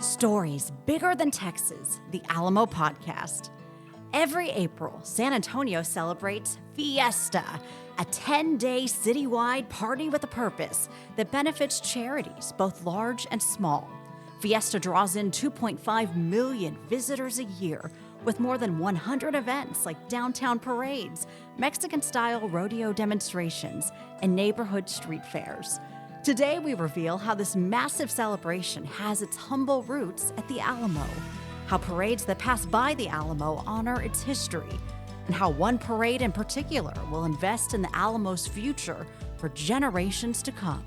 Stories bigger than Texas, the Alamo podcast. Every April, San Antonio celebrates Fiesta, a 10-day citywide party with a purpose that benefits charities, both large and small. Fiesta draws in 2.5 million visitors a year, with more than 100 events like downtown parades, Mexican-style rodeo demonstrations, and neighborhood street fairs. Today, we reveal how this massive celebration has its humble roots at the Alamo, how parades that pass by the Alamo honor its history, and how one parade in particular will invest in the Alamo's future for generations to come.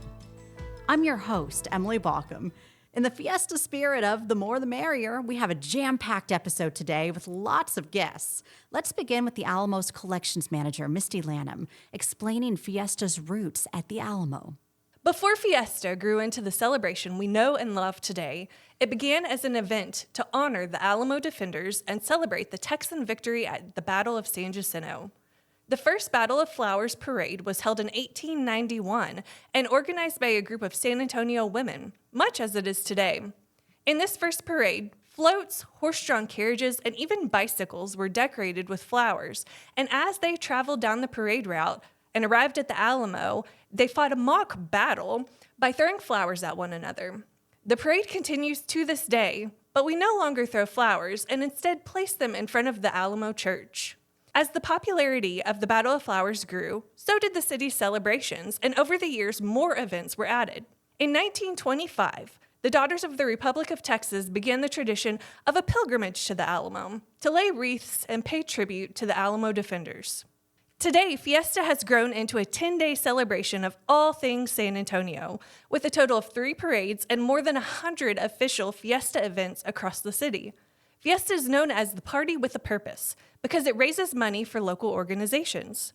I'm your host, Emily Baucom. In the Fiesta spirit of the more the merrier, we have a jam-packed episode today with lots of guests. Let's begin with the Alamo's collections manager, Misty Lanham, explaining Fiesta's roots at the Alamo. Before Fiesta grew into the celebration we know and love today, it began as an event to honor the Alamo defenders and celebrate the Texan victory at the Battle of San Jacinto. The first Battle of Flowers parade was held in 1891 and organized by a group of San Antonio women, much as it is today. In this first parade, floats, horse-drawn carriages, and even bicycles were decorated with flowers, and as they traveled down the parade route and arrived at the Alamo, they fought a mock battle by throwing flowers at one another. The parade continues to this day, but we no longer throw flowers and instead place them in front of the Alamo Church. As the popularity of the Battle of Flowers grew, so did the city's celebrations, and over the years, more events were added. In 1925, the Daughters of the Republic of Texas began the tradition of a pilgrimage to the Alamo to lay wreaths and pay tribute to the Alamo defenders. Today, Fiesta has grown into a 10-day celebration of all things San Antonio, with a total of 3 parades and more than 100 official Fiesta events across the city. Fiesta is known as the Party with a Purpose because it raises money for local organizations.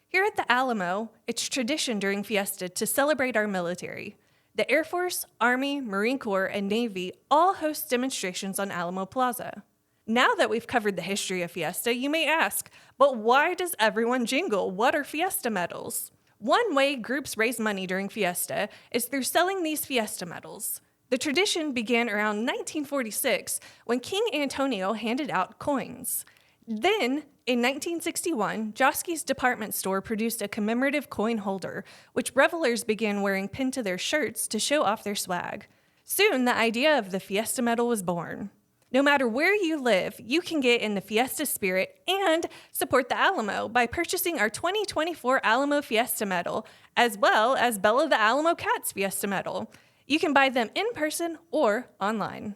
Here at the Alamo, it's tradition during Fiesta to celebrate our military. The Air Force, Army, Marine Corps, and Navy all host demonstrations on Alamo Plaza. Now that we've covered the history of Fiesta, you may ask, but why does everyone jingle? What are Fiesta medals? One way groups raise money during Fiesta is through selling these Fiesta medals. The tradition began around 1946 when King Antonio handed out coins. Then, in 1961, Joske's department store produced a commemorative coin holder, which revelers began wearing pinned to their shirts to show off their swag. Soon, the idea of the Fiesta medal was born. No matter where you live, you can get in the Fiesta spirit and support the Alamo by purchasing our 2024 Alamo Fiesta medal, as well as Bella the Alamo Cat's Fiesta medal. You can buy them in person or online.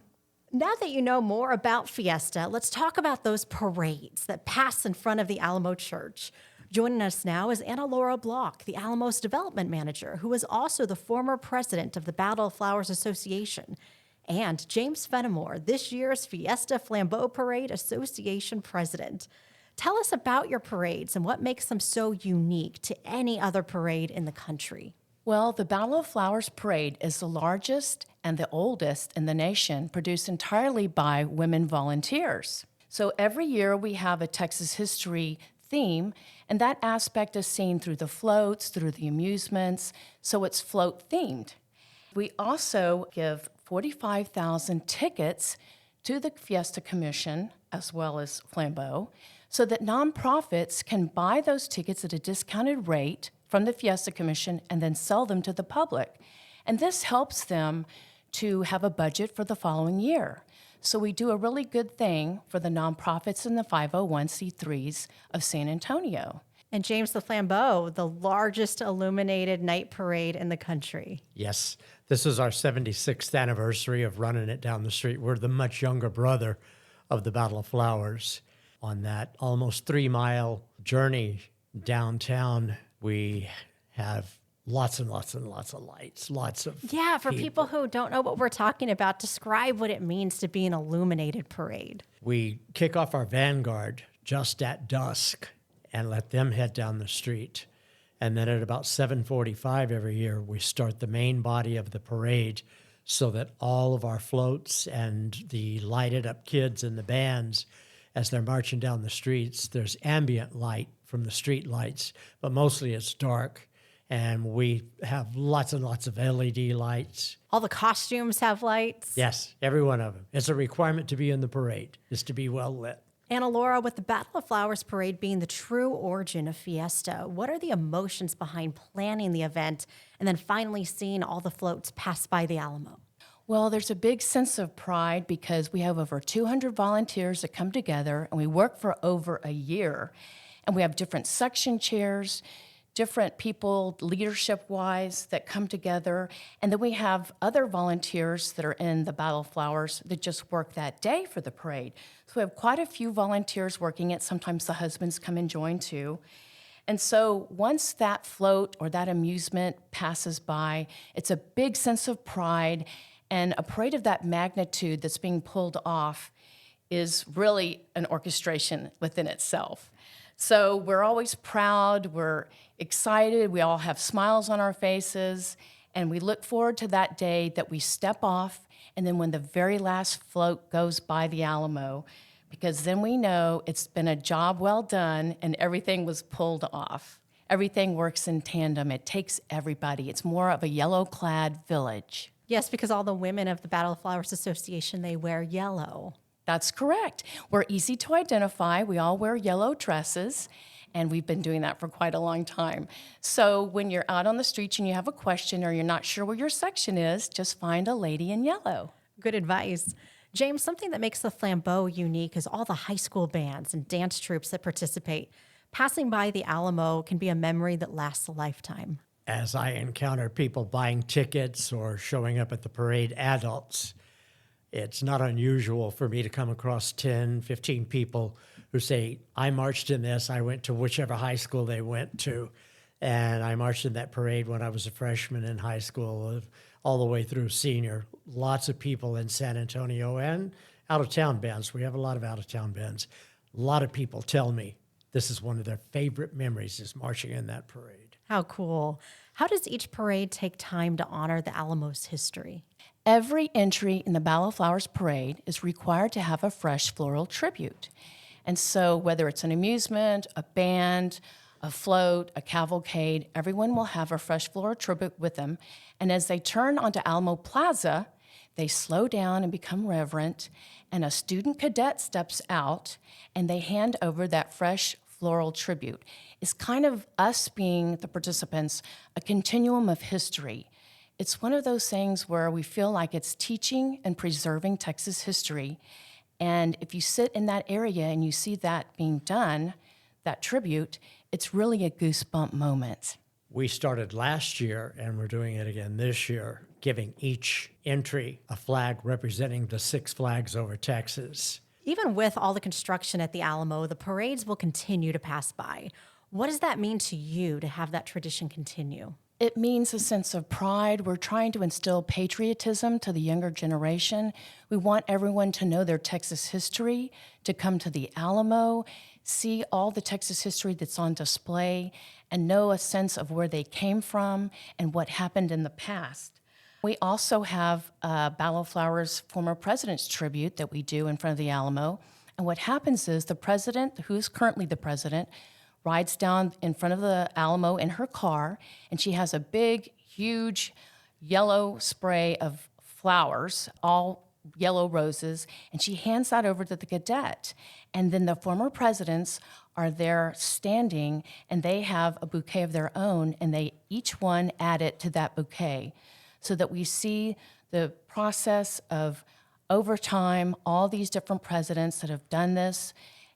Now that you know more about Fiesta, let's talk about those parades that pass in front of the Alamo Church. Joining us now is Anna Laura Block, the Alamo's development manager, who is also the former president of the Battle of Flowers Association, and James Fenimore, this year's Fiesta Flambeau Parade Association president. Tell us about your parades and what makes them so unique to any other parade in the country. Well, the Battle of Flowers Parade is the largest and the oldest in the nation, produced entirely by women volunteers. So every year we have a Texas history theme, and that aspect is seen through the floats, through the amusements, so it's float themed. We also give 45,000 tickets to the Fiesta Commission, as well as Flambeau, so that nonprofits can buy those tickets at a discounted rate from the Fiesta Commission and then sell them to the public. And this helps them to have a budget for the following year. So we do a really good thing for the nonprofits and the 501c3s of San Antonio. And James, the Flambeau, the largest illuminated night parade in the country. Yes, this is our 76th anniversary of running it down the street. We're the much younger brother of the Battle of Flowers. On that almost 3-mile journey downtown, we have lots and lots and lots of lights, lots of Yeah, for people who don't know what we're talking about, describe what it means to be an illuminated parade. We kick off our vanguard just at dusk and let them head down the street. And then at about 7:45 every year, we start the main body of the parade so that all of our floats and the lighted up kids and the bands, as they're marching down the streets, there's ambient light from the street lights, but mostly it's dark. And we have lots and lots of LED lights. All the costumes have lights. Yes, every one of them. It's a requirement to be in the parade, is to be well lit. Anna Laura, with the Battle of Flowers parade being the true origin of Fiesta, what are the emotions behind planning the event and then finally seeing all the floats pass by the Alamo? Well, there's a big sense of pride because we have over 200 volunteers that come together, and we work for over a year. And we have different section chairs, different people leadership-wise that come together. And then we have other volunteers that are in the Battle of Flowers that just work that day for the parade. So we have quite a few volunteers working it. Sometimes the husbands come and join too. And so once that float or that amusement passes by, it's a big sense of pride. And a parade of that magnitude that's being pulled off is really an orchestration within itself. So we're always proud, we're excited, we all have smiles on our faces, and we look forward to that day that we step off, and then when the very last float goes by the Alamo, because then we know it's been a job well done and everything was pulled off. Everything works in tandem. It takes everybody. It's more of a yellow-clad village. Yes, because all the women of the Battle of Flowers Association, they wear yellow. That's correct. We're easy to identify. We all wear yellow dresses, and we've been doing that for quite a long time. So when you're out on the streets and you have a question or you're not sure where your section is, just find a lady in yellow. Good advice. James, something that makes the Flambeau unique is all the high school bands and dance troupes that participate. Passing by the Alamo can be a memory that lasts a lifetime. As I encounter people buying tickets or showing up at the parade, adults, it's not unusual for me to come across 10, 15 people who say, I marched in this, I went to whichever high school they went to, and I marched in that parade when I was a freshman in high school, all the way through senior. Lots of people in San Antonio and out-of-town bands. We have a lot of out-of-town bands. A lot of people tell me this is one of their favorite memories is marching in that parade. How cool. How does each parade take time to honor the Alamo's history? Every entry in the Battle of Flowers parade is required to have a fresh floral tribute. And so whether it's an amusement, a band, a float, a cavalcade, everyone will have a fresh floral tribute with them. And as they turn onto Alamo Plaza, they slow down and become reverent, and a student cadet steps out and they hand over that fresh floral tribute. It's kind of us being the participants, a continuum of history. It's one of those things where we feel like it's teaching and preserving Texas history. And if you sit in that area and you see that being done, that tribute, it's really a goosebump moment. We started last year, and we're doing it again this year, giving each entry a flag representing the 6 flags over Texas. Even with all the construction at the Alamo, the parades will continue to pass by. What does that mean to you to have that tradition continue? It means a sense of pride. We're trying to instill patriotism to the younger generation. We want everyone to know their Texas history, to come to the Alamo, see all the Texas history that's on display, and know a sense of where they came from and what happened in the past. We also have a Battle of Flowers former president's tribute that we do in front of the Alamo. And what happens is the president, who is currently the president, rides down in front of the Alamo in her car, and she has a big, huge yellow spray of flowers, all yellow roses, and she hands that over to the cadet. And then the former presidents are there standing, and they have a bouquet of their own, and they each one add it to that bouquet, so that we see the process of, over time, all these different presidents that have done this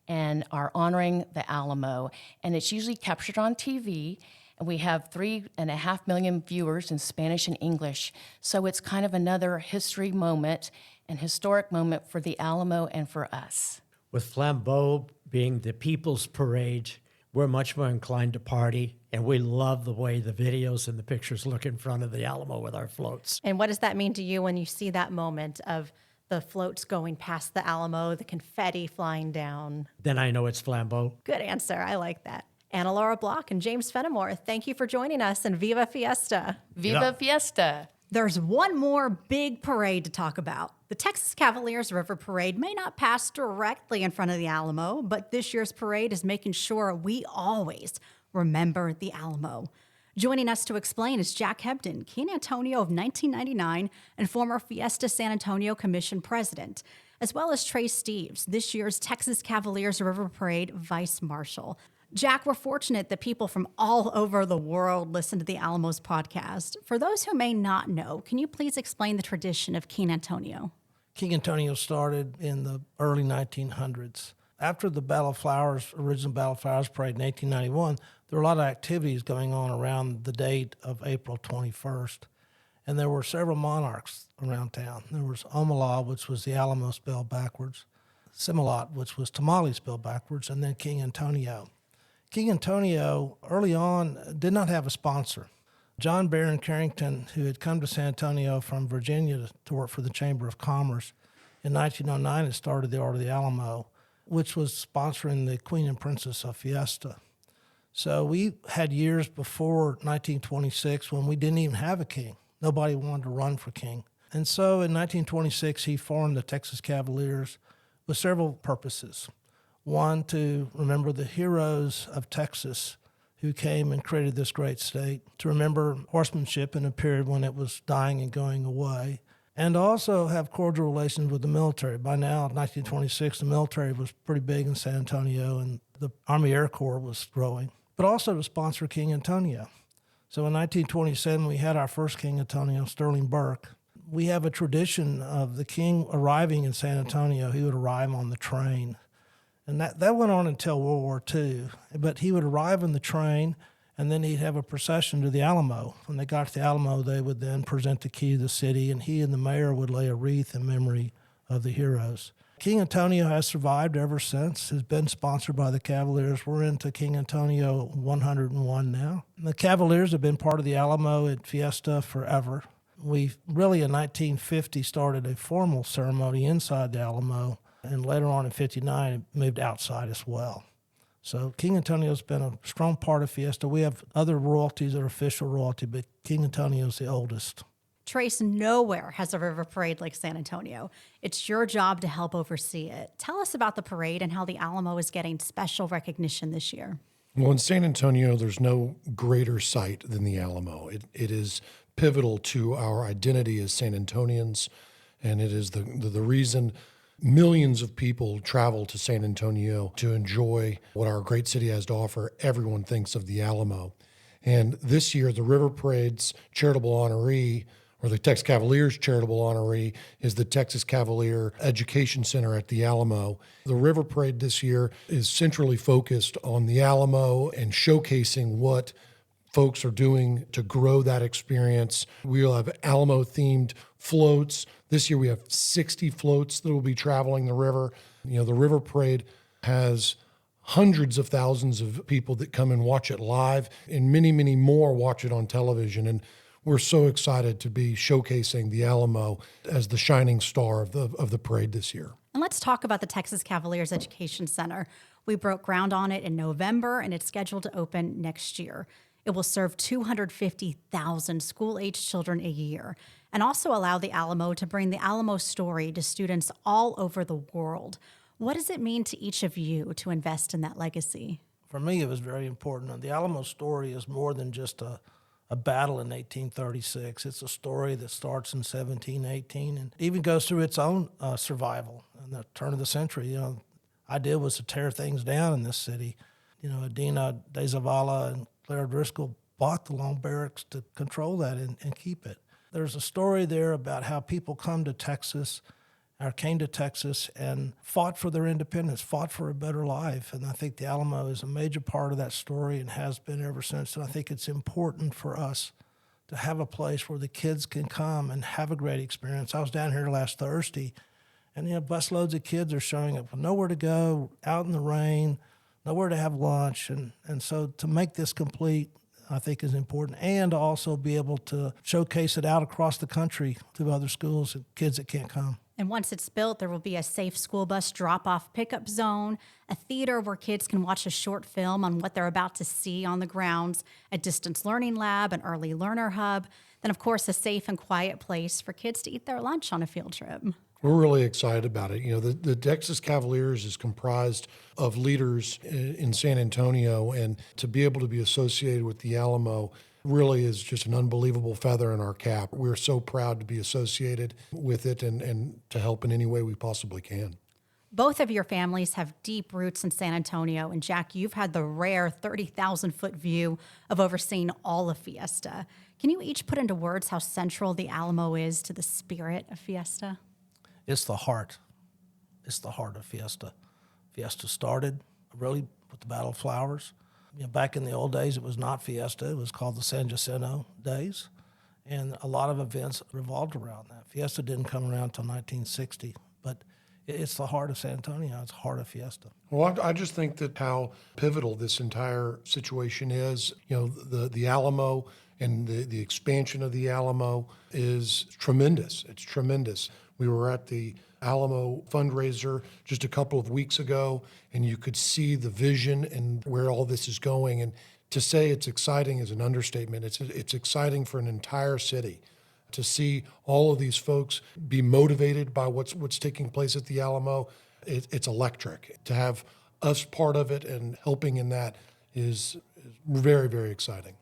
and are honoring the Alamo. And it's usually captured on TV, and we have 3.5 million viewers in Spanish and English. So it's kind of another history moment and historic moment for the Alamo and for us. With Flambeau being the people's parade, we're much more inclined to party, and we love the way the videos and the pictures look in front of the Alamo with our floats. And what does that mean to you when you see that moment of the floats going past the Alamo, the confetti flying down? Then I know it's Flambeau. Good answer. I like that. Anna Laura Block and James Fenimore, thank you for joining us, and Viva Fiesta. Viva Fiesta. There's one more big parade to talk about. The Texas Cavaliers River Parade may not pass directly in front of the Alamo, but this year's parade is making sure we always remember the Alamo. Joining us to explain is Jack Hebdon, King Antonio of 1999 and former Fiesta San Antonio Commission president, as well as Trey Steves, this year's Texas Cavaliers River Parade vice marshal. Jack, we're fortunate that people from all over the world listen to the Alamo's podcast. For those who may not know, can you please explain the tradition of King Antonio? King Antonio started in the early 1900s. After the Battle of Flowers, original Battle of Flowers Parade in 1891, there were a lot of activities going on around the date of April 21st. And there were several monarchs around town. There was Omalá, which was the Alamo spelled backwards, Similat, which was Tamale spelled backwards, and then King Antonio. King Antonio, early on, did not have a sponsor. John Barron Carrington, who had come to San Antonio from Virginia to work for the Chamber of Commerce, in 1909 had started the Order of the Alamo, which was sponsoring the Queen and Princess of Fiesta. So we had years before 1926 when we didn't even have a king. Nobody wanted to run for king. And so in 1926, he formed the Texas Cavaliers with several purposes. One, to remember the heroes of Texas who came and created this great state, to remember horsemanship in a period when it was dying and going away, and also have cordial relations with the military. By now, in 1926, the military was pretty big in San Antonio, and the Army Air Corps was growing, but also to sponsor King Antonio. So in 1927, we had our first King Antonio, Sterling Burke. We have a tradition of the king arriving in San Antonio. He would arrive on the train. And that went on until World War II. But he would arrive on the train, and then he'd have a procession to the Alamo. When they got to the Alamo, they would then present the key to the city, and he and the mayor would lay a wreath in memory of the heroes. King Antonio has survived ever since, has been sponsored by the Cavaliers. We're into King Antonio 101 now. The Cavaliers have been part of the Alamo at Fiesta forever. We really in 1950 started a formal ceremony inside the Alamo, and later on in 59 it moved outside as well. So King Antonio's been a strong part of Fiesta. We have other royalties that are official royalty, but King Antonio's the oldest. Trace, nowhere has a river parade like San Antonio. It's your job to help oversee it. Tell us about the parade and how the Alamo is getting special recognition this year. Well, in San Antonio, there's no greater site than the Alamo. It is pivotal to our identity as San Antonians, and it is the reason millions of people travel to San Antonio to enjoy what our great city has to offer. Everyone thinks of the Alamo. And this year, the River Parade's charitable honoree, or the Texas Cavaliers charitable honoree, is the Texas Cavalier Education Center at the Alamo. The River Parade this year is centrally focused on the Alamo and showcasing what folks are doing to grow that experience. We'll have Alamo-themed floats. This year we have 60 floats that will be traveling the river. You know, the River Parade has hundreds of thousands of people that come and watch it live, and many, many more watch it on television. And we're so excited to be showcasing the Alamo as the shining star of the parade this year. And let's talk about the Texas Cavaliers Education Center. We broke ground on it in November, and it's scheduled to open next year. It will serve 250,000 school-aged children a year and also allow the Alamo to bring the Alamo story to students all over the world. What does it mean to each of you to invest in that legacy? For me, it was very important. The Alamo story is more than just a battle in 1836. It's a story that starts in 1718 and even goes through its own survival in the turn of the century. You know, the idea was to tear things down in this city. You know, Adina de Zavala and Clara Driscoll bought the Long Barracks to control that and keep it. There's a story there about how people came to Texas and fought for their independence, fought for a better life. And I think the Alamo is a major part of that story and has been ever since. And I think it's important for us to have a place where the kids can come and have a great experience. I was down here last Thursday, and busloads of kids are showing up with nowhere to go, out in the rain, nowhere to have lunch. And so to make this complete, I think is important, and also be able to showcase it out across the country to other schools and kids that can't come. And once it's built, there will be a safe school bus drop-off pickup zone, a theater where kids can watch a short film on what they're about to see on the grounds, a distance learning lab, an early learner hub, then, of course, a safe and quiet place for kids to eat their lunch on a field trip. We're really excited about it. You know, the Texas Cavaliers is comprised of leaders in San Antonio, and to be able to be associated with the Alamo really is just an unbelievable feather in our cap. We're so proud to be associated with it and to help in any way we possibly can. Both of your families have deep roots in San Antonio, and Jack, you've had the rare 30,000-foot view of overseeing all of Fiesta. Can you each put into words how central the Alamo is to the spirit of Fiesta? It's the heart. It's the heart of Fiesta. Fiesta started really with the Battle of Flowers. Back in the old days, it was not Fiesta. It was called the San Jacinto Days. And a lot of events revolved around that. Fiesta didn't come around until 1960, but it's the heart of San Antonio. It's the heart of Fiesta. Well, I just think that how pivotal this entire situation is. The Alamo and the expansion of the Alamo is tremendous. It's tremendous. We were at the Alamo fundraiser just a couple of weeks ago, and you could see the vision and where all this is going. And to say it's exciting is an understatement. It's exciting for an entire city to see all of these folks be motivated by what's taking place at the Alamo. It's electric. To have us part of it and helping in that is very, very exciting.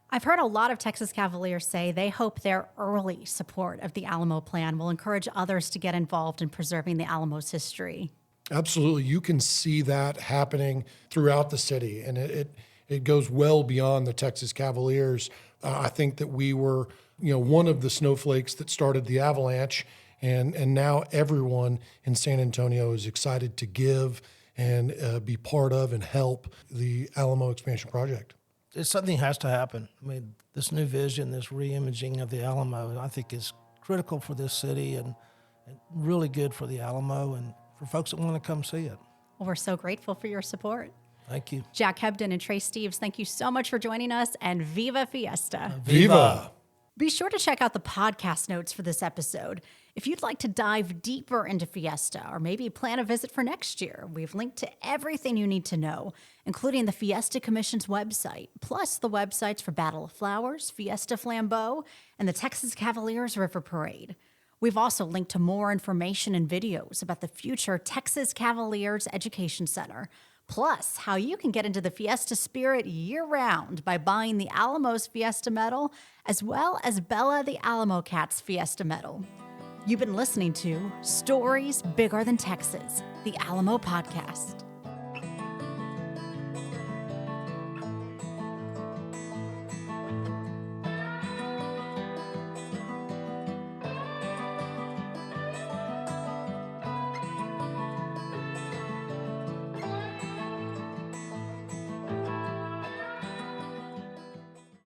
I've heard a lot of Texas Cavaliers say they hope their early support of the Alamo plan will encourage others to get involved in preserving the Alamo's history. Absolutely. You can see that happening throughout the city, and it goes well beyond the Texas Cavaliers. I think that we were, one of the snowflakes that started the avalanche, and now everyone in San Antonio is excited to give and be part of and help the Alamo expansion project. Something has to happen. I mean, this new vision, this re-imaging of the Alamo, I think is critical for this city and really good for the Alamo and for folks that want to come see it. Well, we're so grateful for your support. Thank you. Jack Hebdon and Trey Steves, thank you so much for joining us, and Viva Fiesta. Viva! Be sure to check out the podcast notes for this episode. If you'd like to dive deeper into Fiesta or maybe plan a visit for next year, we've linked to everything you need to know, including the Fiesta Commission's website, plus the websites for Battle of Flowers, Fiesta Flambeau, and the Texas Cavaliers River Parade. We've also linked to more information and videos about the future Texas Cavaliers Education Center, plus how you can get into the Fiesta spirit year-round by buying the Alamo's Fiesta Medal, as well as Bella the Alamo Cat's Fiesta Medal. You've been listening to Stories Bigger Than Texas, the Alamo Podcast.